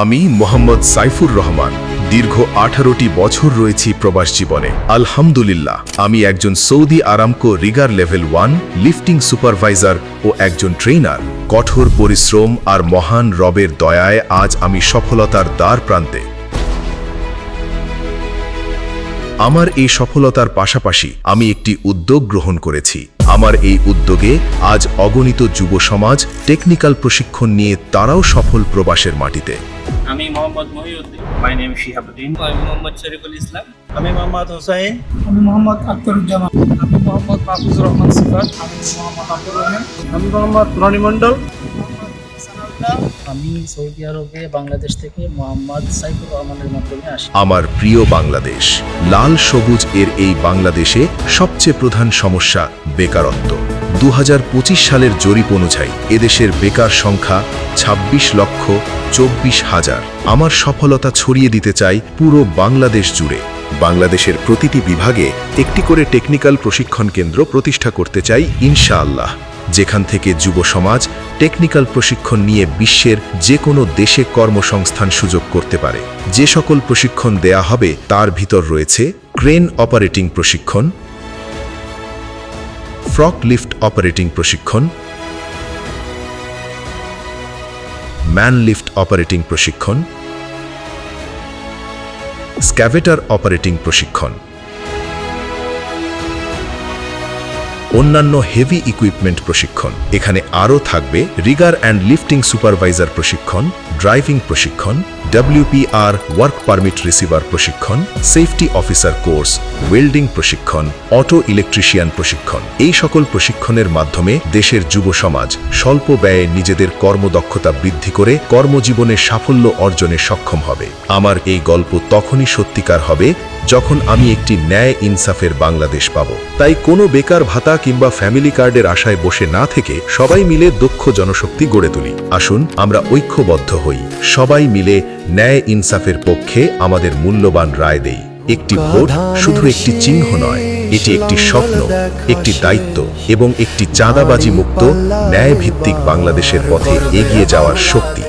আমি মোহাম্মদ সাইফুর রহমান দীর্ঘ 18টি বছর রয়েছি প্রবাস জীবনে। আলহামদুলিল্লাহ, আমি একজন Saudi Aramco rigger level 1 lifting supervisor ও একজন ট্রেনার। কঠোর পরিশ্রম আর মহান রবের দয়ায় আজ আমি সফলতার দ্বার প্রান্তে। আমার এই সফলতার পাশাপাশি আমি একটি উদ্যোগ গ্রহণ করেছি। আমার এই উদ্যোগে আজ অগণিত যুব সমাজ টেকনিক্যাল প্রশিক্ষণ নিয়ে তারাও সফল প্রবাসের মাটিতে। আমি মোহাম্মদ মহিউদ্দিন। My name Shihabuddin. আমি মোহাম্মদ শরীফুল ইসলাম। আমি মোহাম্মদ হোসাইন। আমি মোহাম্মদ আখতারুজ্জামান। আমি মোহাম্মদ মাহফুজুর রহমান সিফাত। আমি মোহাম্মদ আব্দুর রহমান। আমি মোহাম্মদ রনি মন্ডল। আমি সৌদি আরবে বাংলাদেশ থেকে মোহাম্মদ সাইফুর রহমানের মাধ্যমে আসি। আমার প্রিয় বাংলাদেশ, লাল সবুজ এর এই বাংলাদেশে সবচেয়ে প্রধান সমস্যা বেকারত্ব। 2025 সালের জরিপ অনুযায়ী এদেশের বেকার সংখ্যা 26,24,000। আমার সফলতা ছড়িয়ে দিতে চাই পুরো বাংলাদেশ জুড়ে। বাংলাদেশের প্রতিটি বিভাগে একটি করে টেকনিক্যাল প্রশিক্ষণ কেন্দ্র প্রতিষ্ঠা করতে চাই ইনশাআল্লাহ, যেখান থেকে যুব সমাজ টেকনিক্যাল প্রশিক্ষণ নিয়ে বিশ্বের যে কোনো দেশে কর্মসংস্থান সুযোগ করতে পারে। যে সকল প্রশিক্ষণ দেয়া হবে তার ভিতর রয়েছে ক্রেন অপারেটিং প্রশিক্ষণ, ফ্রক লিফট অপারেটিং প্রশিক্ষণ, ম্যান লিফট অপারেটিং প্রশিক্ষণ, স্ক্যাভেটার অপারেটিং প্রশিক্ষণ, অন্যান্য হেভি ইকুইপমেন্ট প্রশিক্ষণ। এখানে আরও থাকবে রিগার অ্যান্ড লিফটিং সুপারভাইজার প্রশিক্ষণ, ড্রাইভিং প্রশিক্ষণ, WPR ওয়ার্ক পারমিট রিসিভার প্রশিক্ষণ, সেফটি অফিসার কোর্স, ওয়েল্ডিং প্রশিক্ষণ, অটো ইলেকট্রিশিয়ান প্রশিক্ষণ। এই সকল প্রশিক্ষণের মাধ্যমে দেশের যুব সমাজ স্বল্প ব্যয়ে নিজেদের কর্মদক্ষতা বৃদ্ধি করে কর্মজীবনে সাফল্য অর্জনে সক্ষম হবে। আমার এই গল্প তখনই সত্যিকার হবে যখন আমি একটি ন্যায় ইনসাফের বাংলাদেশ পাব। তাই কোনো বেকার ভাতা কিংবা ফ্যামিলি কার্ডের আশায় বসে না থেকে সবাই মিলে দক্ষ জনশক্তি গড়ে তুলি। আসুন আমরা ঐক্যবদ্ধ হই, সবাই মিলে ন্যায় ইনসাফের পক্ষে আমাদের মূল্যবান রায় দেই। একটি ভোট শুধু একটি চিহ্ন নয়, এটি একটি স্বপ্ন, একটি দায়িত্ব এবং একটি চাঁদাবাজি মুক্ত ন্যায় ভিত্তিক বাংলাদেশের পথে এগিয়ে যাওয়ার শক্তি।